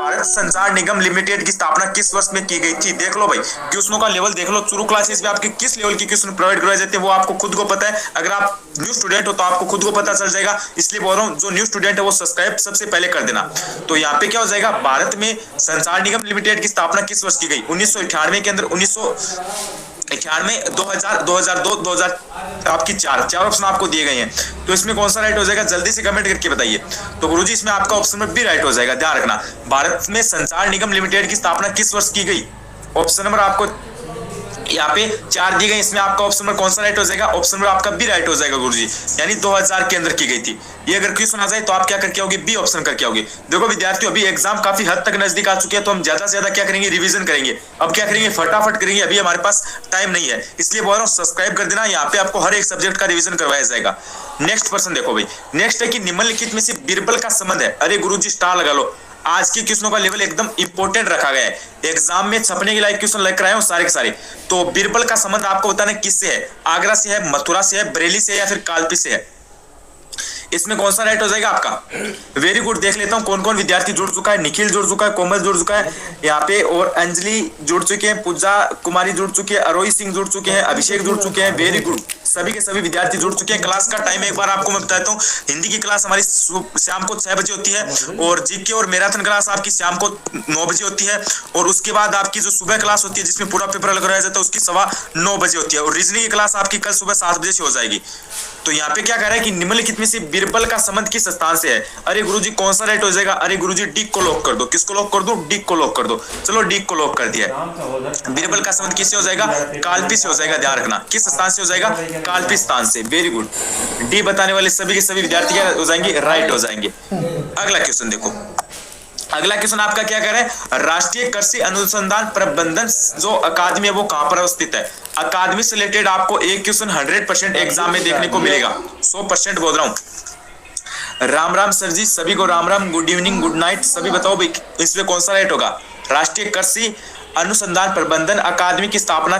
भारत संचार निगम लिमिटेड की स्थापना किस वर्ष में की गई थी? देख लो भाई, क्वेश्चनों का लेवल देख लो। शुरू क्लासेस में आपके किस लेवल के क्वेश्चन प्रोवाइड करवाए जाते हैं वो आपको खुद को पता है। अगर आप न्यू स्टूडेंट हो तो आपको खुद को पता चल जाएगा, इसलिए बोल रहा हूँ जो न्यू स्टूडेंट है वो सब्सक्राइब सबसे पहले कर देना। तो यहाँ पे क्या हो जाएगा, भारत में संचार निगम लिमिटेड की स्थापना किस वर्ष की गई? 1998 के अंदर, 1991, 2000, 2002, 2000 आपकी चार ऑप्शन आपको दिए गए हैं। तो इसमें कौन सा राइट हो जाएगा, जल्दी से कमेंट करके बताइए। तो गुरुजी इसमें आपका ऑप्शन में बी राइट हो जाएगा। ध्यान रखना, भारत में संचार निगम लिमिटेड की स्थापना किस वर्ष की गई? ऑप्शन नंबर आपको यहाँ पे 4 दी गई, इसमें आपका ऑप्शन नंबर कौन सा राइट हो जाएगा? ऑप्शन नंबर आपका बी राइट हो जाएगा गुरुजी, यानी 2000 के अंदर की गई थी। ये अगर क्वेश्चन आ जाए तो आप क्या करके आओगे? बी ऑप्शन करके आओगे। देखो विद्यार्थियों, अभी एग्जाम काफी हद तक नजदीक आ चुके हैं, तो हम ज्यादा से ज्यादा क्या करेंगे, रिवीजन करेंगे। अब क्या करेंगे, फटाफट करेंगे, अभी हमारे पास टाइम नहीं है, इसलिए बोल रहा हूँ सब्सक्राइब कर देना। यहाँ पे आपको हर एक सब्जेक्ट का रिवीजन करवाया जाएगा। नेक्स्ट क्वेश्चन देखो भाई, नेक्स्ट है कि निम्नलिखित में से बीरबल का संबंध है। अरे गुरुजी स्टार लगा लो, आज के क्वेश्चनों का लेवल एकदम इंपॉर्टेंट रखा गया है, एग्जाम में छपने के लायक क्वेश्चन लेकर आए हो सारे के सारे। तो बीरबल का संबंध आपको बताना किससे है? आगरा से है, मथुरा से है, बरेली से है या फिर कालपी से है? इसमें कौन सा राइट हो जाएगा आपका? Very good. देख लेता हूँ कौन कौन विद्यार्थी जुड़ चुका है। निखिल जुड़ चुका है, कोमल जुड़ चुका है यहाँ पे, और अंजलि जुड़ चुके हैं, पूजा कुमारी जुड़ चुकी है, अरोही सिंह जुड़ चुके हैं, अभिषेक जुड़ चुके हैं। वेरी गुड, सभी के सभी विद्यार्थी जुड़ चुके हैं। क्लास का टाइम एक बार आपको मैं बताता हूँ। हिंदी की क्लास हमारी शाम को 6 बजे होती है, और जीके और मैराथन क्लास आपकी शाम को 9 बजे होती है, और उसके बाद आपकी जो सुबह क्लास होती है जिसमें पूरा पेपर अलग कराया जाता है उसकी 9:15 बजे होती है, और रीजनिंग की क्लास आपकी कल सुबह 7 बजे से हो जाएगी। तो यहाँ पे क्या कह रहा है कि निम्नलिखित में से बीरबल का संबंध किस स्थान से है? अरे गुरुजी कौन सा राइट हो जाएगा? अरे गुरुजी डी को लॉक कर दो। किसको लॉक कर दो? डी को लॉक कर दो। चलो डी को लॉक कर दिया है। बीरबल का संबंध किससे हो जाएगा? कालपी से हो जाएगा। ध्यान रखना, किस स्थान से हो जाएगा? कालपी स्थान से। वेरी गुड, डी बताने वाले सभी के सभी विद्यार्थी क्या हो जाएंगे? राइट हो जाएंगे। अगला क्वेश्चन देखो, अगला क्वेश्चन आपका क्या कह रहा है? राष्ट्रीय कृषि अनुसंधान प्रबंधन जो अकादमी है वो कहां पर अवस्थित है? अकादमी से रिलेटेड आपको एक क्वेश्चन 100% एग्जाम में देखने को मिलेगा, 100% बोल रहा हूं। राम राम सर जी, सभी को Ram Ram, good evening, good night. सभी बताओ भाई इसमें कौन सा राइट होगा? राष्ट्रीय कृषि अनुसंधान प्रबंधन अकादमी की स्थापना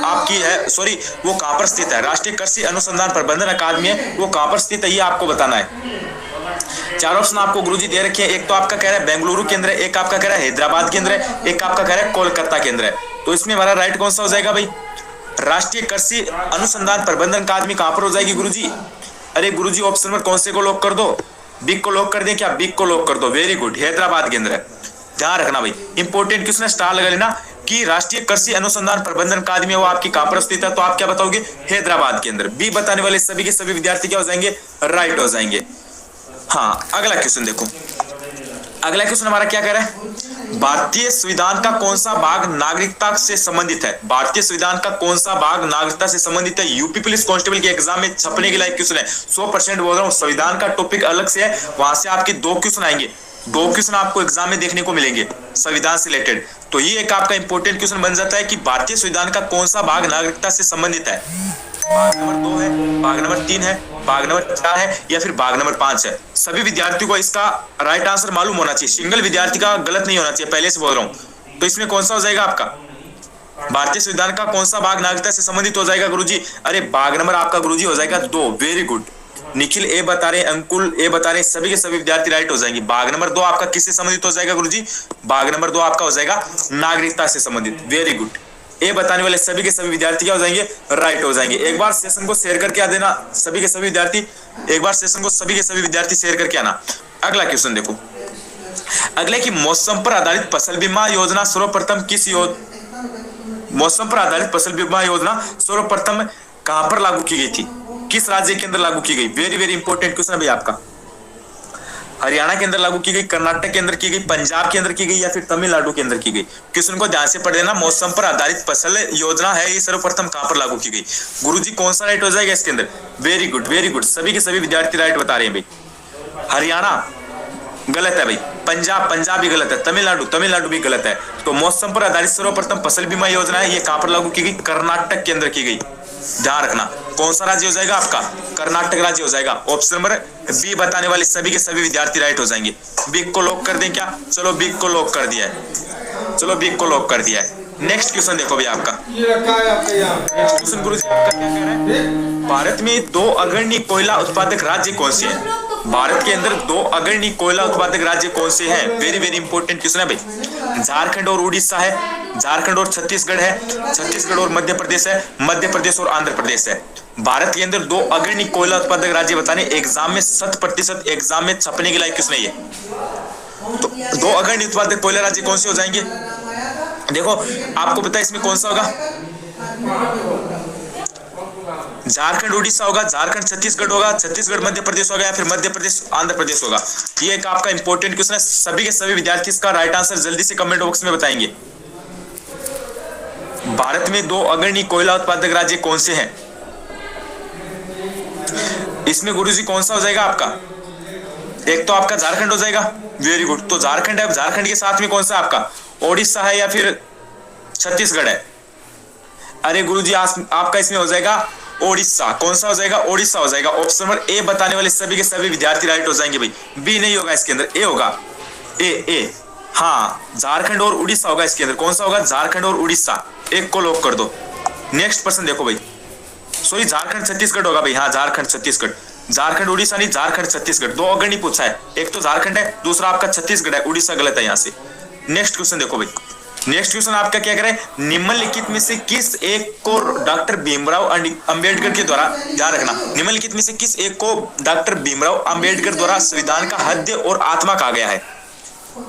आपकी है, सॉरी वो कहां पर स्थित है? राष्ट्रीय कृषि अनुसंधान प्रबंधन अकादमी है, वो कहां पर स्थित है ये आपको बताना है। 4 ऑप्शन आपको गुरुजी दे रखे हैं। एक तो आपका कह रहा है बेंगलुरु केंद्र है, एक आपका कह रहा है हैदराबाद केंद्र है, एक आपका कह रहा है कोलकाता केंद्र है। तो इसमें हमारा राइट कौन सा हो जाएगा भाई? राष्ट्रीय कृषि अनुसंधान प्रबंधन अकादमी कहां पर हो जाएगी गुरुजी? अरे गुरुजी ऑप्शन नंबर कौन से को लॉक कर दो? बिग को लॉक कर दें क्या? बिग को लॉक कर दो। वेरी गुड, हैदराबाद केंद्र है। ध्यान रखना भाई, इंपॉर्टेंट क्वेश्चन, स्टार लगा लेना कि राष्ट्रीय कृषि अनुसंधान प्रबंधन अकादमी वो आपकी कहां पर स्थित है? तो आप क्या बताओगे? हैदराबाद के अंदर। बी बताने वाले सभी के सभी विद्यार्थी क्या हो जाएंगे? राइट हो जाएंगे। हाँ, अगला क्वेश्चन देखो, अगला क्वेश्चन हमारा क्या कह रहा है? भारतीय संविधान का कौन सा भाग नागरिकता से संबंधित है? भारतीय संविधान का कौन सा भाग नागरिकता से संबंधित है? यूपी पुलिस कांस्टेबल के एग्जाम में छपने के लायक क्वेश्चन है, 100% बोल रहा हूँ। संविधान का टॉपिक अलग से है, वहां से आपके 2 क्वेश्चन आएंगे, 2 क्वेश्चन आपको एग्जाम में देखने को मिलेंगे संविधान से रिलेटेड। तो ये एक आपका इंपॉर्टेंट क्वेश्चन बन जाता है कि भारतीय संविधान का कौन सा भाग नागरिकता से संबंधित है? भाग नंबर 2 है, भाग नंबर 3 है, भाग नंबर 4 है या फिर भाग नंबर 5 है? सभी विद्यार्थियों को इसका राइट आंसर मालूम होना चाहिए, सिंगल विद्यार्थी का गलत नहीं होना चाहिए, पहले से बोल रहा हूं। तो इसमें कौन सा हो जाएगा आपका? भारतीय संविधान का कौन सा भाग नागरिकता से संबंधित हो जाएगा गुरुजी? अरे भाग नंबर आपका गुरुजी हो जाएगा 2। वेरी गुड, निखिल ए बता रहे, अंकुल ए बता रहे, सभी के सभी विद्यार्थी राइट हो जाएंगे। भाग नंबर 2 आपका किससे संबंधित हो जाएगा गुरुजी? भाग नंबर 2 आपका हो जाएगा नागरिकता से संबंधित। वेरी गुड, ए बताने वाले सभी के सभी विद्यार्थी क्या हो जाएंगे? राइट हो जाएंगे। एक बार सेशन को शेयर करके आ देना सभी के सभी विद्यार्थी, एक बार सेशन को सभी के सभी विद्यार्थी शेयर करके आना। अगला क्वेश्चन देखो, अगले की मौसम पर आधारित फसल बीमा योजना सर्वप्रथम मौसम पर आधारित फसल बीमा योजना सर्वप्रथम कहां पर लागू की गई थी? किस राज्य के अंदर लागू की गई? वेरी वेरी इंपॉर्टेंट क्वेश्चन है भाई आपका। हरियाणा के अंदर लागू की गई, कर्नाटक के अंदर की गई, पंजाब के अंदर की गई या फिर तमिलनाडु के अंदर की गई? क्वेश्चन को ध्यान से पढ़ लेना। मौसम पर आधारित फसल योजना है, ये सर्वप्रथम कहां पर लागू की गई? गुरुजी कौन सा राइट हो जाएगा इसके अंदर? वेरी गुड, वेरी गुड, सभी के सभी विद्यार्थी राइट बता रहे हैं भाई। हरियाणा गलत है भाई, पंजाब भी गलत है, तमिलनाडु भी गलत है। तो मौसम पर आधारित सर्वप्रथम फसल बीमा योजना है, ये कहां पर लागू की गई? कर्नाटक के अंदर की गई। ध्यान रखना, कौन सा राज्य हो जाएगा आपका? कर्नाटक राज्य हो जाएगा। ऑप्शन नंबर बी बताने वाले सभी के सभी विद्यार्थी राइट हो जाएंगे। बिग को लॉक कर दें क्या? चलो बिग को लॉक कर दिया है, चलो बिग को लॉक कर दिया है। नेक्स्ट क्वेश्चन देखो भाई आपका, नेक्स्ट क्वेश्चन गुरुजी आपका क्या कह रहा है? भारत में 2 अग्रणी कोयला उत्पादक राज्य कौन से हैं? भारत के अंदर दो अग्रणी कोयला उत्पादक राज्य कौन से हैं? वेरी वेरी इंपॉर्टेंट क्वेश्चन है भाई। झारखंड और उड़ीसा है, झारखंड और छत्तीसगढ़ है, छत्तीसगढ़ और मध्य प्रदेश है, मध्य प्रदेश और आंध्र प्रदेश है। भारत के अंदर दो अग्रणी कोयला उत्पादक राज्य बताने, एग्जाम में 100% एग्जाम में छपने के लायक क्वेश्चन है ये। तो दो अग्रणी उत्पादक कोयला राज्य कौन से हो जाएंगे? देखो आपको पता है इसमें कौन सा होगा? झारखंड उड़ीसा होगा, झारखंड छत्तीसगढ़ होगा, छत्तीसगढ़ मध्य प्रदेश होगा, या फिर मध्य प्रदेश आंध्र प्रदेश होगा। ये एक आपका इंपॉर्टेंट क्वेश्चन है। सभी के सभी विद्यार्थी इसका राइट आंसर जल्दी से कमेंट बॉक्स में बताएंगे। भारत में दो अग्रणी कोयला उत्पादक राज्य कौन से हैं? इसमें गुरुजी कौन सा हो जाएगा आपका? एक तो आपका झारखंड हो जाएगा, वेरी गुड। तो झारखंड है, झारखंड के साथ में कौन सा आपका? ओडिशा है या फिर छत्तीसगढ़ है? अरे गुरुजी आपका इसमें हो जाएगा ओडिशा। कौन सा हो जाएगा? ओडिशा हो जाएगा। ऑप्शन नंबर ए बताने वाले सभी के सभी विद्यार्थी राइट हो जाएंगे भाई। बी नहीं होगा इसके अंदर, ए होगा। ए हाँ, झारखंड और उड़ीसा होगा इसके अंदर। कौन सा होगा? झारखंड और उड़ीसा। एक को लॉक कर दो। नेक्स्ट पर्सन देखो भाई, सॉरी झारखंड छत्तीसगढ़ होगा भाई। हाँ झारखंड छत्तीसगढ़, झारखंड उड़ीसा नहीं, झारखंड छत्तीसगढ़। दो अग्रणी पूछा है, एक तो झारखंड है, दूसरा आपका छत्तीसगढ़ है। उड़ीसा गलत है यहाँ से। नेक्स्ट क्वेश्चन देखो भाई, नेक्स्ट क्वेश्चन आपका क्या करे? निम्नलिखित में से किस एक को डॉक्टर भीमराव अंबेडकर के द्वारा, ध्यान रखना, निम्नलिखित में से किस एक को डॉक्टर भीमराव अंबेडकर द्वारा संविधान का हृदय और आत्मा कहा गया है?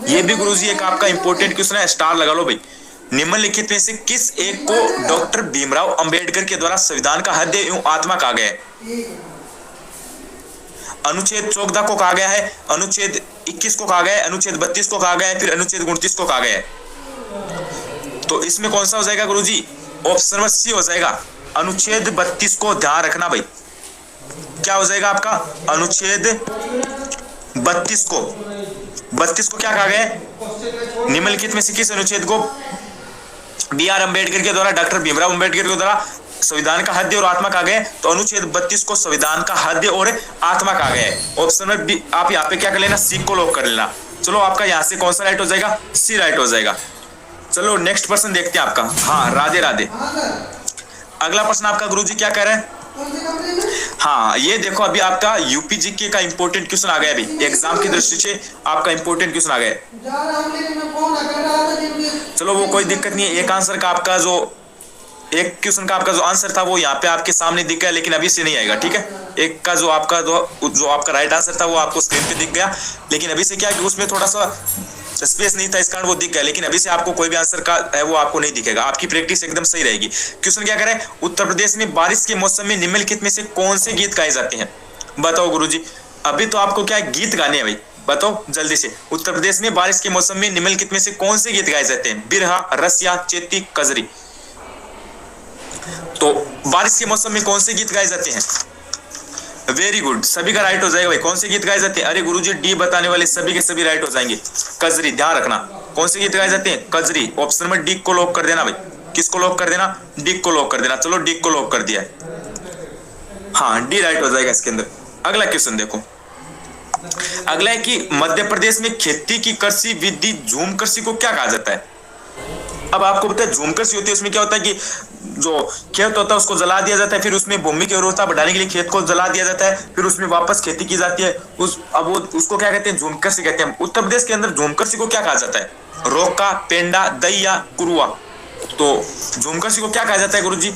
ये भी गुरुजी एक आपका इंपॉर्टेंट क्वेश्चन है, स्टार लगा लो भाई। निम्नलिखित में से किस एक को डॉक्टर भीमराव अंबेडकर के द्वारा संविधान का हृदय एवं आत्मा कहा गया है? अनुच्छेद 14 को कहा गया है, अनुच्छेद 21 को कहा गया है, अनुच्छेद 32 को कहा गया है, फिर अनुच्छेद 29 को कहा गया है। तो इसमें कौन सा हो जाएगा गुरुजी? ऑप्शन नंबर सी हो जाएगा, अनुच्छेद 32 को। ध्यान रखना भाई, क्या हो जाएगा आपका? अनुच्छेद 32 को। 32 को क्या कहा गया है? निम्नलिखित में से किस अनुच्छेद को बी आर अम्बेडकर के द्वारा, डॉक्टर भीमराव अम्बेडकर के द्वारा संविधान का हृदय और आत्मा कहा गया है? तो अनुच्छेद 32 को संविधान का हृदय और आत्मा कहा गया है। ऑप्शन नंबर बी, आप यहाँ पे क्या कर लेना? सी को लॉक कर लेना। चलो आपका यहाँ से कौन सा राइट हो जाएगा? सी राइट हो जाएगा। चलो नेक्स्ट पर्सन देखते हैं आपका। हाँ राधे राधे। अगला प्रश्न आपका गुरुजी क्या कह रहे हैं? हाँ ये देखो, अभी आपका यूपी जीके का इंपॉर्टेंट क्वेश्चन आ गया। अभी एग्जाम की दृष्टि से आपका इंपॉर्टेंट क्वेश्चन आ गया। चलो वो कोई दिक्कत नहीं है। एक आंसर का आपका जो, एक क्वेश्चन का आपका जो आंसर था वो यहाँ पे आपके सामने दिख गया, लेकिन अभी से नहीं आएगा, ठीक है। एक का जो आपका जो आपका राइट आंसर था वो आपको स्क्रीन पे दिख गया, लेकिन अभी से क्या कि उसमें थोड़ा सा स्पेस नहीं था, इस कारण वो दिख गया। लेकिन अभी से आपको कोई भी आंसर का है वो आपको नहीं दिखेगा। आपकी प्रैक्टिस एकदम सही रहेगी। क्वेश्चन क्या करें? उत्तर प्रदेश में बारिश के मौसम में निम्नलिखित में से कौन से गीत गाए जाते हैं? बताओ गुरुजी। अभी तो आपको क्या गीत गाने हैं भाई, बताओ जल्दी से। उत्तर प्रदेश में बारिश के मौसम में निम्नलिखित में से कौन से गीत गाए जाते हैं? बिरहा, रसिया, चेती, कजरी। तो बारिश के मौसम में कौन से गीत गाए जाते हैं? वेरी गुड, सभी का राइट हो जाएगा भाई। कौन से गीत गाए जाते हैं? अरे गुरुजी डी बताने वाले सभी के सभी राइट हो जाएंगे। कजरी, ध्यान रखना। कौन से गीत गाए जाते हैं? कजरी। ऑप्शन में डी को लॉक कर देना भाई। किसको लॉक कर देना? डी को लॉक कर देना। चलो डी को लॉक कर दिया है। हाँ डी राइट हो जाएगा इसके अंदर। अगला क्वेश्चन देखो, अगला है कि मध्य प्रदेश में खेती की कृषि विधि झूम कृषि को क्या कहा जाता है? अब आपको पता है झूम कृषि होती है, उसमें क्या होता है कि जो खेत होता है उसको जला दिया जाता है, फिर उसमें भूमि की उर्वरता बढ़ाने के लिए खेत को जला दिया जाता है, फिर उसमें वापस खेती की जाती है। अब वो उसको क्या कहते हैं? झूम कृषि कहते हैं। उत्तर प्रदेश के अंदर झूम कृषि को क्या कहा जाता है? रोका, पेंडा, दहिया, कुरुआ। तो झूम कृषि को क्या कहा जाता है गुरुजी?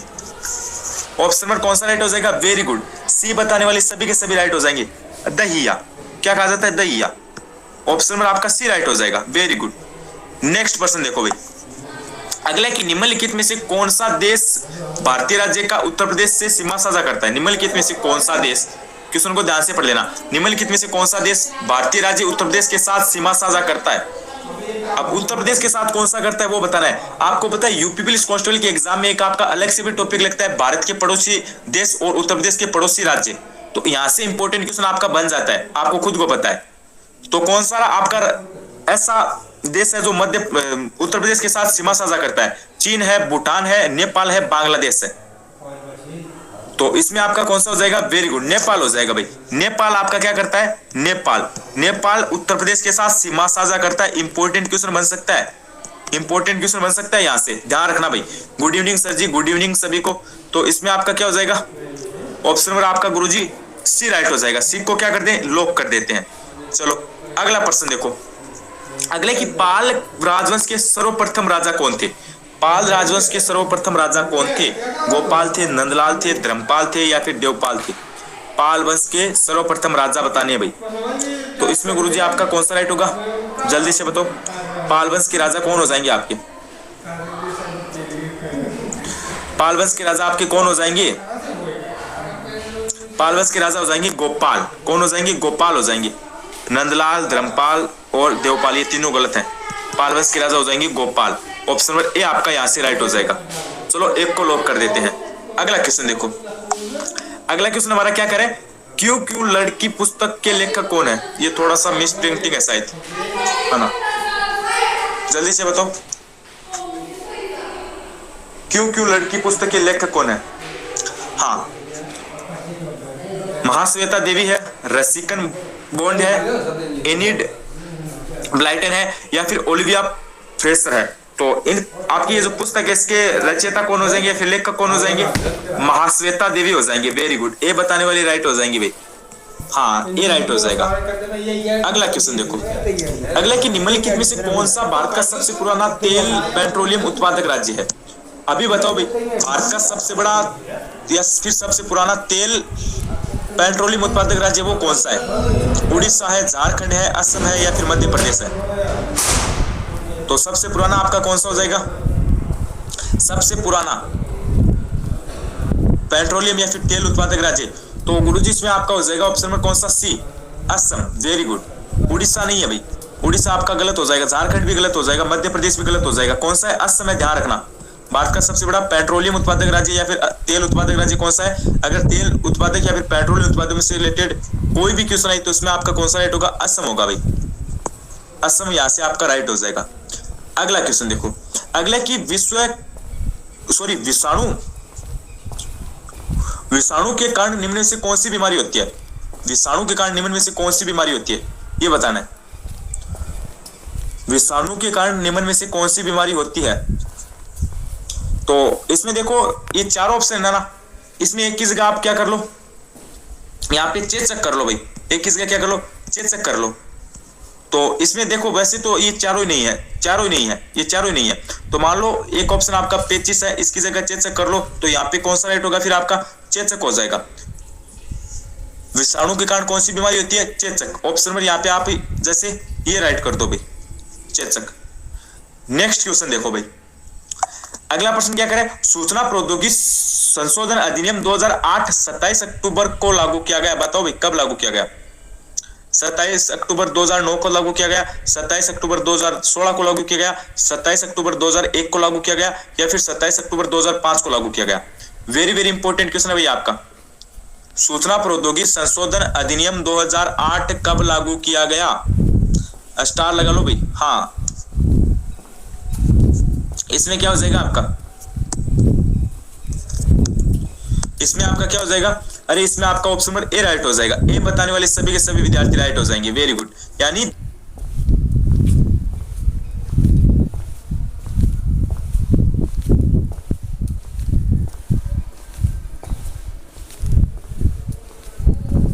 ऑप्शन नंबर कौन सा राइट हो जाएगा? वेरी गुड, सी बताने वाले सभी के सभी राइट हो जाएंगे। दहिया। क्या कहा जाता है? दहिया। ऑप्शन नंबर आपका सी राइट हो जाएगा। Very good. नेक्स्ट पर्सन देखो भाई, अगला कि निम्नलिखित में से कौन सा देश भारतीय राज्य का उत्तर प्रदेश से सीमा साझा करता है? निम्नलिखित में से कौन सा देश, क्वेश्चन को ध्यान से पढ़ लेना। निम्नलिखित में से कौन सा देश भारतीय राज्य उत्तर प्रदेश के साथ सीमा साझा करता है? अब उत्तर प्रदेश के साथ कौन सा करता है वो बताना है आपको। पता है यूपी पुलिस कांस्टेबल के एग्जाम में एक आपका अलग से भी टॉपिक लगता है, भारत के पड़ोसी देश और उत्तर प्रदेश के पड़ोसी राज्य। तो यहाँ से इंपॉर्टेंट क्वेश्चन आपका बन जाता है, आपको खुद को पता है। तो कौन सा आपका ऐसा देश है जो मध्य उत्तर प्रदेश के साथ सीमा साझा करता है? चीन है, भूटान है, नेपाल है, बांग्लादेश है। तो इसमें आपका कौन सा हो जाएगा? वेरी गुड, नेपाल हो जाएगा भाई। नेपाल आपका क्या करता है? नेपाल उत्तर प्रदेश के साथ सीमा साझा करता है। इंपॉर्टेंट क्वेश्चन बन सकता है, इंपॉर्टेंट क्वेश्चन बन सकता है यहाँ से, ध्यान रखना भाई। गुड इवनिंग सर जी, गुड इवनिंग सभी को। तो इसमें आपका क्या हो जाएगा? ऑप्शन नंबर आपका गुरुजी सी राइट हो जाएगा। सी को क्या कर दें, लॉक कर देते हैं। चलो अगला प्रश्न देखो। अगले की पाल राजवंश के सर्वप्रथम राजा कौन थे? पाल राजवंश के सर्वप्रथम राजा कौन थे? गोपाल थे, नंदलाल थे, धर्मपाल थे या फिर देवपाल थे? पाल वंश के सर्वप्रथम राजा बताने हैं भाई। तो इसमें गुरुजी आपका कौन सा राइट होगा, जल्दी से बताओ। पाल वंश के राजा कौन हो जाएंगे आपके? पाल वंश के राजा आपके कौन हो जाएंगे? पाल वंश के राजा हो जाएंगे गोपाल। कौन हो जाएंगे? गोपाल हो जाएंगे। नंदलाल, धर्मपाल और देवपाल ये तीनों गलत हैं। पाल वंश के राजा हो जाएंगे गोपाल। ऑप्शन नंबर ए आपका यहाँ से राइट हो जाएगा। चलो एक को लॉक कर देते हैं। अगला क्वेश्चन देखो। अगला क्वेश्चन हमारा क्या करे, क्यों क्यों लड़की पुस्तक के लेखक कौन है? ये थोड़ा सा मिस प्रिंटिंग है शायद, है ना? जल्दी से बताओ, क्यों क्यों लड़की पुस्तक के लेखक कौन है? हाँ, महाश्वेता देवी है, रसिकन बॉन्ड है, एनिड ब्लाइटन है या फिर ओलिविया फ्रेसर है। तो इन आपकी ये जो पुस्तक है इसके रचयिता कौन हो जाएंगे या फिर लेखक कौन हो जाएंगे? महाश्वेता देवी हो जाएंगे। वेरी गुड, ए बताने वाली राइट हो जाएंगी भाई। हाँ, ये राइट हो जाएगा। अगला क्वेश्चन देखो। अगला कि निम्नलिखित में से कौन सा भारत का सबसे पुराना तेल पेट्रोलियम उत्पादक राज्य है? अभी बताओ भाई, भारत का सबसे बड़ा या फिर सबसे पुराना तेल पेट्रोलियम उत्पादक राज्य वो कौन सा है? उड़ीसा है, झारखंड है, असम है या फिर मध्य प्रदेश है? तो सबसे पुराना आपका कौन सा हो जाएगा? सबसे पुराना पेट्रोलियम या फिर तेल उत्पादक राज्य, तो गुरुजी इसमें आपका हो जाएगा ऑप्शन में कौन सा? सी, असम। वेरी गुड, उड़ीसा नहीं है भाई, उड़ीसा आपका गलत हो जाएगा। झारखंड भी गलत हो जाएगा, मध्य प्रदेश भी गलत हो जाएगा। कौन सा है? असम है, ध्यान रखना। भारत का सबसे बड़ा पेट्रोलियम उत्पादक राज्य या फिर तेल उत्पादक राज्य कौन सा है? अगर तेल उत्पादक या फिर पेट्रोलियम उत्पादक से रिलेटेड कोई भी क्वेश्चन आई तो इसमें आपका कौन सा राइट होगा? असम होगा भाई, असम यहाँ से आपका राइट हो जाएगा। अगला क्वेश्चन देखो। अगला की विषाणु के कारण निम्न में से कौन सी बीमारी होती है? विषाणु के कारण निम्न में से कौन सी बीमारी होती है, ये बताना है। विषाणु के कारण निम्न में से कौन सी बीमारी होती है? तो इसमें देखो ये चारों ऑप्शन है ना, इसमें एक की जगह आप क्या कर लो, यहाँ पे चेचक कर लो भाई। एक की जगह क्या कर लो? चेचक कर लो। तो इसमें देखो वैसे तो ये चारों ही नहीं है, चारों ही नहीं है, ये चारों ही नहीं है। तो मान लो एक ऑप्शन आपका पेचिस है, इसकी जगह चेचक कर लो, तो यहाँ पे कौन सा राइट होगा? फिर आपका चेचक हो जाएगा। विषाणु के कारण कौन सी बीमारी होती है? चेचक। ऑप्शन नंबर यहाँ पे आप जैसे ये राइट कर दो भाई, चेचक। नेक्स्ट क्वेश्चन देखो भाई। अगला प्रश्न क्या करे, सूचना प्रौद्योगिकी संशोधन अधिनियम 2008 27 अक्टूबर को लागू किया गया। बताओ भाई कब लागू किया गया? 27 अक्टूबर 2009 को लागू किया गया, 27 अक्टूबर 2016 को लागू किया गया, 27 अक्टूबर 2001 को लागू किया गया या फिर 27 अक्टूबर 2005 को लागू किया गया? वेरी वेरी इंपॉर्टेंट क्वेश्चन है भैया आपका। सूचना प्रौद्योगिकी संशोधन अधिनियम 2008 कब लागू किया गया? स्टार लगा लो भाई। हाँ, इसमें क्या हो जाएगा आपका? इसमें आपका क्या हो जाएगा? अरे इसमें आपका ऑप्शन नंबर ए राइट हो जाएगा। ए बताने वाले सभी के सभी विद्यार्थी राइट हो जाएंगे। वेरी गुड, यानी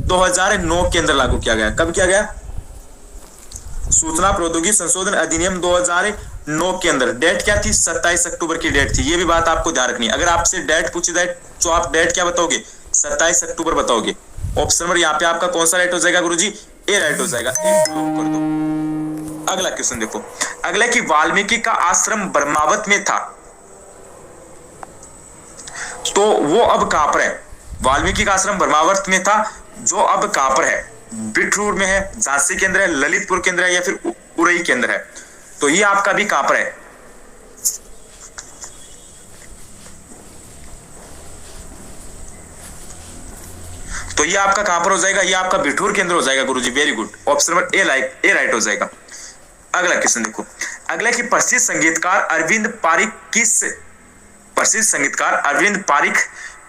दो 2009 के अंदर लागू किया गया। कब किया गया? सूचना प्रौद्योगिकी संशोधन अधिनियम 2009 के अंदर। डेट क्या थी? 27 अक्टूबर की डेट थी। ये भी बात आपको ध्यान रखनी है। अगर आपसे डेट पूछी जाए तो आप डेट क्या बताओगे? 27 अक्टूबर बताओगे। ऑप्शन नंबर यहाँ पे आपका कौन सा राइट हो जाएगा गुरुजी? ए राइट हो जाएगा। कर दो। अगला क्वेश्चन देखो। अगला कि वाल्मीकि का आश्रम ब्रह्मावत में था, तो वो अब कहां पर है? वाल्मीकि का आश्रम ब्रह्मावत में था, जो अब कहां पर है? बिठूर में है, झांसी के अंदर है, ललितपुर के अंदर है या फिर उरई के अंदर है? तो ये आपका भी कहां पर है? तो ये आपका कहां पर हो जाएगा? ये आपका बिठूर के अंदर हो जाएगा guruji. Very good, option number A right हो जाएगा। अगला क्वेश्चन देखो। अगला कि प्रसिद्ध संगीतकार अरविंद पारिक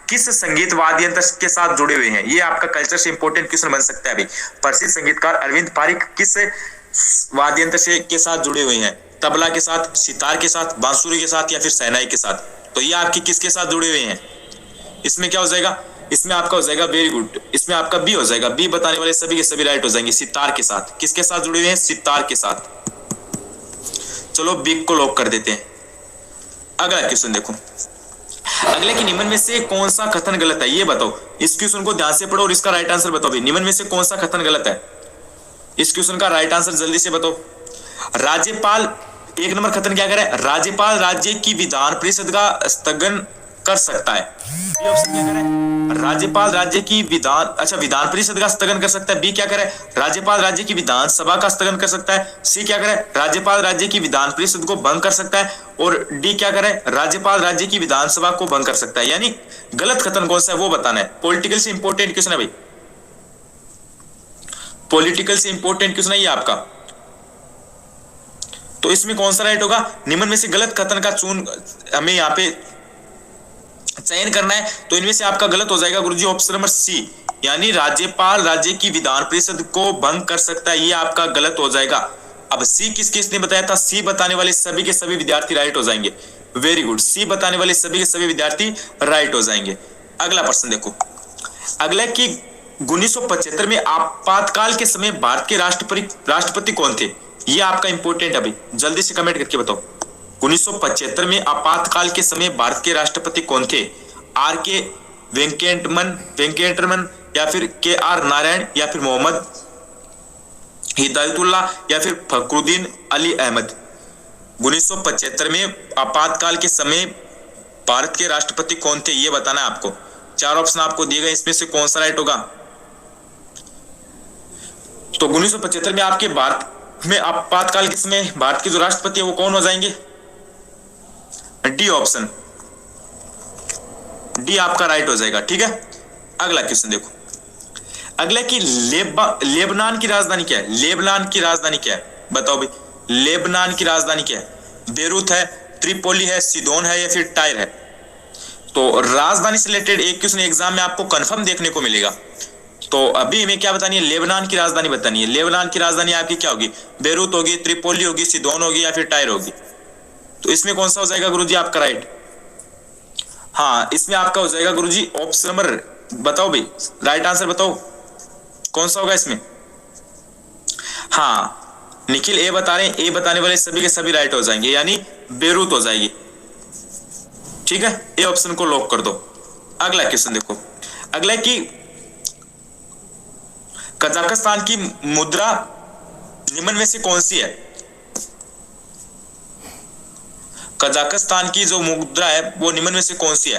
किस संगीत वाद्य यंत्र के साथ जुड़े हुए हैं? ये आपका कल्चर से इंपॉर्टेंट क्वेश्चन बन सकता है भाई। प्रसिद्ध संगीतकार अरविंद पारिक किस वाद्य यंत्र से के साथ जुड़े हुए हैं? तबला के साथ, सितार के साथ, बांसुरी के साथ या फिर शहनाई के साथ? तो ये आपकी किसके साथ जुड़े हुए हैं? इसमें क्या हो जाएगा? इसमें आपका हो जाएगा वेरी गुड, इसमें आपका बी हो जाएगा। बी बताने वाले सभी के सभी राइट हो जाएंगे सितार के साथ। किसके साथ जुड़े हुए हैं? सितार के साथ। चलो बी को लॉक कर देते हैं। अगला क्वेश्चन देखो, अगले की निम्न में से कौन सा कथन गलत है ये बताओ। इस क्वेश्चन को ध्यान से पढ़ो और इसका राइट आंसर बताओ भाई। निम्न में से कौन सा कथन गलत है? इस क्वेश्चन का राइट आंसर जल्दी से बताओ। राज्यपाल, एक नंबर कथन क्या करे? राज्यपाल राज्य की विधान परिषद का स्थगन कर सकता है। बी ऑप्शन क्या करे? राज्यपाल राज्य की विधान परिषद का स्थगन कर सकता है। बी क्या करे? राज्यपाल राज्य की विधान सभा का स्थगन कर सकता है। सी क्या करे? राज्यपाल राज्य की विधान परिषद को भंग कर सकता है। और डी क्या करे? राज्यपाल राज्य की विधानसभा को भंग कर सकता है। यानी गलत कथन कौन सा है वो बताना है। पॉलिटिकल से इंपॉर्टेंट क्वेश्चन है भाई, पॉलिटिकल से इंपॉर्टेंट क्वेश्चन है ये आपका। तो इसमें कौन सा राइट होगा? निम्न में से गलत कथन का हमें यहाँ पे चयन करना है। तो इनमें से आपका गलत हो जाएगा गुरुजी ऑप्शन नंबर सी, यानी राज्यपाल राज्य की विधान परिषद को भंग कर सकता है, ये आपका गलत हो जाएगा। अब सी किसने बताया था? सी बताने वाले सभी के सभी विद्यार्थी राइट हो जाएंगे। वेरी गुड, सी बताने वाले सभी के सभी विद्यार्थी राइट हो जाएंगे। अगला प्रश्न देखो, अगला की 1975 में आपातकाल के समय भारत के राष्ट्रपति कौन थे? ये आपका इंपॉर्टेंट है भाई, जल्दी से कमेंट करके बताओ। 1975 में आपातकाल के समय भारत के राष्ट्रपति कौन थे? आर के वेंकटरमन या फिर के आर नारायण या फिर मोहम्मद हिदायतुल्लाह या फिर फखरुद्दीन अली अहमद। 1975 में आपातकाल के समय भारत के राष्ट्रपति कौन थे ये बताना है आपको। चार ऑप्शन आपको दिए गए, इसमें से कौन सा राइट होगा? तो 1975 में आपके भारत में आपातकाल के समय भारत के जो राष्ट्रपति है वो कौन हो जाएंगे? डी ऑप्शन, डी आपका राइट हो जाएगा। ठीक है, अगला क्वेश्चन देखो, अगला की लेबनान की राजधानी क्या है? लेबनान की राजधानी क्या है बताओ भाई। लेबनान की राजधानी क्या है? बेरूत है, त्रिपोली है, सिदोन है या फिर टायर है? तो राजधानी से रिलेटेड एक क्वेश्चन एग्जाम में आपको कंफर्म देखने को मिलेगा। तो अभी हमें क्या बतानी है? लेबनान की राजधानी बतानी है। लेबनान की राजधानी आपकी क्या होगी? बेरूत होगी, त्रिपोली होगी, सिदोन होगी या फिर टायर होगी? तो इसमें कौन सा हो जाएगा गुरुजी आपका राइट? हाँ, इसमें आपका हो जाएगा गुरुजी ऑप्शन नंबर, बताओ भाई राइट आंसर बताओ कौन सा होगा इसमें। हाँ, निखिल ए बता रहे हैं, ए बताने वाले सभी के सभी राइट हो जाएंगे, यानी बेरूत हो जाएगी। ठीक है, ए ऑप्शन को लॉक कर दो। अगला क्वेश्चन देखो, अगला की कजाकिस्तान की मुद्रा निम्न में से कौन सी है? कजाकिस्तान की जो मुद्रा है वो निम्न में से कौन सी है?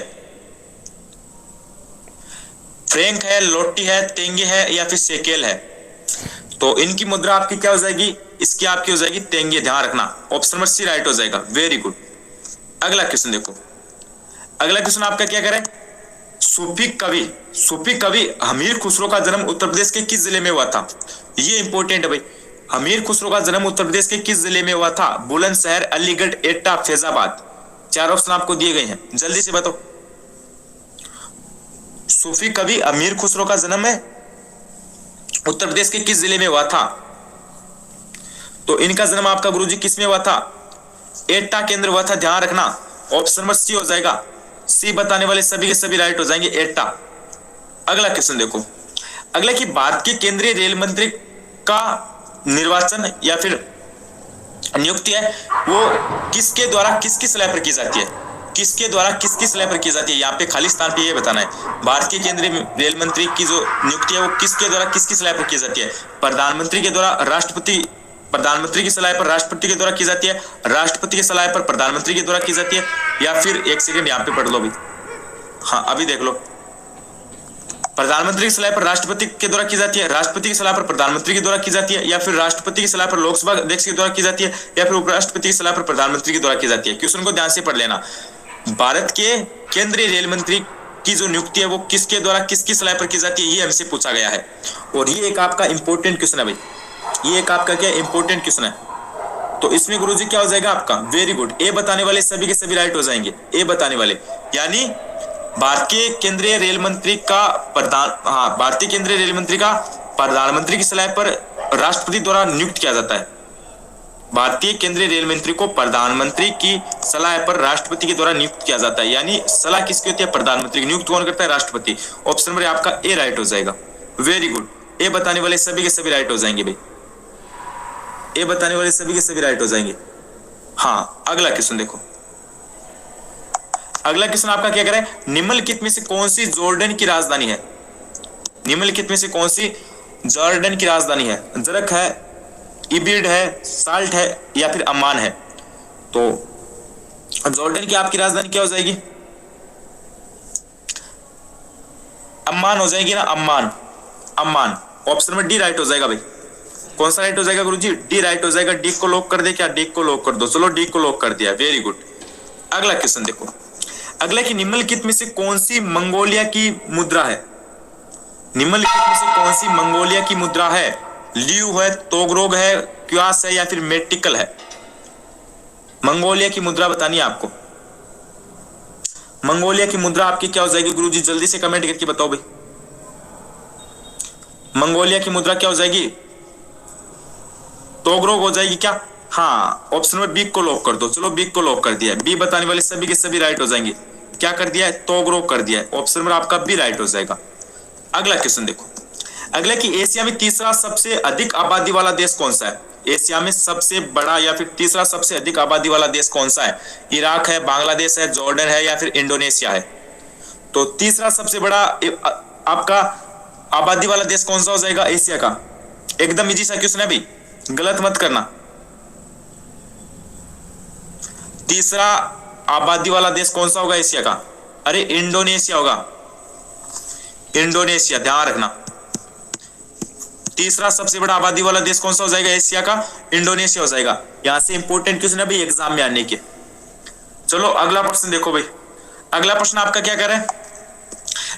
फ्रैंक है, लोटी है, तेंगे है या फिर शेकेल है? तो इनकी मुद्रा आपकी क्या हो जाएगी? इसकी आपकी हो जाएगी तेंगे, ध्यान रखना। ऑप्शन नंबर सी राइट हो जाएगा। Very good. अगला क्वेश्चन देखो, अगला क्वेश्चन आपका क्या करे? सूफी कवि हमीर खुसरो का जन्म उत्तर प्रदेश के किस जिले में हुआ था? ये इंपॉर्टेंट है भाई। हमीर खुसरो का जन्म उत्तर प्रदेश के किस जिले में हुआ था? बुलंदशहर, अलीगढ़, एटा, फैजाबाद। चार ऑप्शन आपको दिए गए हैं, जल्दी से बताओ। सूफी कवि अमीर खुसरो का जन्म है उत्तर प्रदेश के किस जिले में हुआ था? तो इनका जन्म आपका गुरुजी किस में हुआ था? एटा के अंदर हुआ था, ध्यान रखना। ऑप्शन नंबर सी हो जाएगा। सी बताने वाले सभी के सभी राइट हो जाएंगे, एटा। अगला क्वेश्चन देखो, अगला कि भारत के केंद्रीय रेल मंत्री का निर्वाचन या फिर नियुक्ति है वो किसके द्वारा किसकी सलाह पर की जाती है? किसके द्वारा किसकी सलाह पर की जाती है? यहाँ पे खाली स्थान पे ये बताना है। भारत के केंद्रीय रेल मंत्री की जो नियुक्ति है वो किसके द्वारा किसकी सलाह पर की जाती है? प्रधानमंत्री के द्वारा, प्रधानमंत्री की सलाह पर राष्ट्रपति के द्वारा की जाती है, राष्ट्रपति की सलाह पर प्रधानमंत्री के द्वारा की जाती है, या फिर एक सेकंड यहाँ पे पढ़ लो भी। हाँ, अभी देख लो। प्रधानमंत्री की सलाह पर राष्ट्रपति के द्वारा की जाती है, राष्ट्रपति की सलाह पर प्रधानमंत्री के द्वारा की जाती है, या फिर राष्ट्रपति की सलाह पर लोकसभा अध्यक्ष के द्वारा की जाती है, या फिर उपराष्ट्रपति की सलाह पर प्रधानमंत्री के द्वारा की जाती है। क्वेश्चन को ध्यान से पढ़ लेना। भारत के केंद्रीय रेल मंत्री की जो नियुक्ति है वो किसके द्वारा किसकी सलाह पर की जाती है, ये हमसे पूछा गया है। और ये एक आपका इंपॉर्टेंट क्वेश्चन है भाई, ये एक आपका क्या इंपॉर्टेंट क्वेश्चन है। तो इसमें गुरुजी क्या हो जाएगा आपका? Very good. ए बताने वाले सभी के सभी राइट हो जाएंगे, ए बताने वाले, यानी भारतीय केंद्रीय रेल मंत्री का भारतीय केंद्रीय रेल मंत्री का प्रधानमंत्री की सलाह पर राष्ट्रपति द्वारा नियुक्त किया जाता है। भारतीय केंद्रीय रेल मंत्री को प्रधानमंत्री की सलाह पर राष्ट्रपति के द्वारा नियुक्त किया जाता है, यानी सलाह किसकी होती है? प्रधानमंत्री की। नियुक्त कौन करता है? राष्ट्रपति। ऑप्शन नंबर आपका ए राइट हो जाएगा। वेरी गुड, ए बताने वाले सभी के सभी राइट हो जाएंगे भाई, ए बताने वाले सभी के सभी राइट हो जाएंगे। हाँ, अगला क्वेश्चन देखो, अगला क्वेश्चन आपका क्या कह रहा है? निम्नलिखित में से कौन सी जॉर्डन की राजधानी है? निम्नलिखित में से कौन सी जॉर्डन की राजधानी है? जरक है, इबिड है, साल्ट है या फिर अम्मान है? तो जॉर्डन की आपकी राजधानी क्या हो जाएगी? अम्मान हो जाएगी ना, Amman. Amman, option number D right हो जाएगा भाई। कौन सा राइट हो जाएगा गुरुजी? डी राइट हो जाएगा। डी को लॉक कर दे क्या? डी को लॉक कर दो। चलो डी को लॉक कर दिया, वेरी गुड। अगला क्वेश्चन देखो, अगला कि निम्नलिखित में से कौन सी मंगोलिया की मुद्रा है? निम्नलिखित में से कौन सी मंगोलिया की मुद्रा है? ल्यू है, तोगरोग है, क्यास है या फिर मेटिकल है? मंगोलिया की मुद्रा बतानी है आपको। मंगोलिया की मुद्रा आपकी क्या हो जाएगी गुरुजी? जल्दी से कमेंट करके बताओ भाई, मंगोलिया की मुद्रा क्या हो जाएगी? तोगरोग हो जाएगी क्या? हाँ, ऑप्शन नंबर बी को लॉक कर दो। चलो बी को लॉक कर दिया है। बी बताने वाले सभी के सभी राइट हो जाएंगे। क्या कर दिया है? तोगरोग कर दिया है। ऑप्शन नंबर आपका बी राइट हो जाएगा। अगला क्वेश्चन देखो, अगला कि एशिया में तीसरा सबसे अधिक आबादी वाला देश कौन सा है? एशिया में सबसे बड़ा या फिर तीसरा सबसे अधिक आबादी वाला देश कौन सा है? इराक है, बांग्लादेश है, जॉर्डन है या फिर इंडोनेशिया है? तो तीसरा सबसे बड़ा आपका आबादी वाला देश कौन सा हो जाएगा एशिया का? एकदम इजी सा क्वेश्चन है भाई, गलत मत करना। तीसरा आबादी वाला देश कौन सा होगा एशिया का? अरे इंडोनेशिया होगा, इंडोनेशिया, ध्यान रखना। तीसरा सबसे बड़ा आबादी वाला देश कौन सा हो जाएगा एशिया का? इंडोनेशिया हो जाएगा। यहां से इंपॉर्टेंट क्वेश्चन है भाई एग्जाम में आने के। चलो अगला प्रश्न देखो भाई, अगला प्रश्न आपका क्या कह रहा है?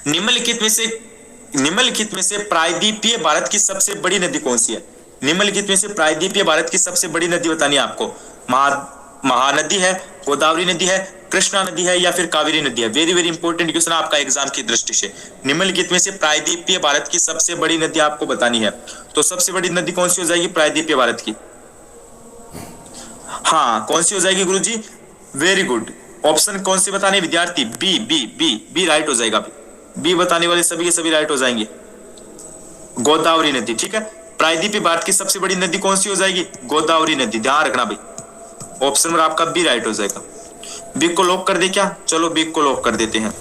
निम्नलिखित में से प्रायद्वीपीय भारत की सबसे बड़ी नदी कौन सी है? निम्नलिखित में से प्रायद्वीपीय भारत की सबसे बड़ी नदी बतानी है आपको। महानदी है, गोदावरी नदी है, कृष्णा नदी है या फिर कावेरी नदी है? वेरी वेरी इंपॉर्टेंट क्वेश्चन आपका एग्जाम की दृष्टि से। निम्नलिखित में से प्रायद्वीपीय भारत की सबसे बड़ी नदी आपको बतानी है, तो सबसे बड़ी नदी कौन सी हो जाएगी प्रायद्वीपीय भारत की? हाँ, कौन सी हो जाएगी गुरुजी? वेरी गुड, ऑप्शन कौन सी बताने विद्यार्थी? B B B B right हो जाएगा। बी बताने वाले सभी के सभी राइट हो जाएंगे, गोदावरी नदी। ठीक है, प्रायद्वीपीय भारत की सबसे बड़ी नदी कौन सी हो जाएगी? गोदावरी नदी, ध्यान रखना भाई। ऑप्शन नंबर आपका बी राइट हो जाएगा। बी को लॉक कर दे क्या? चलो बी को लॉक कर देते हैं।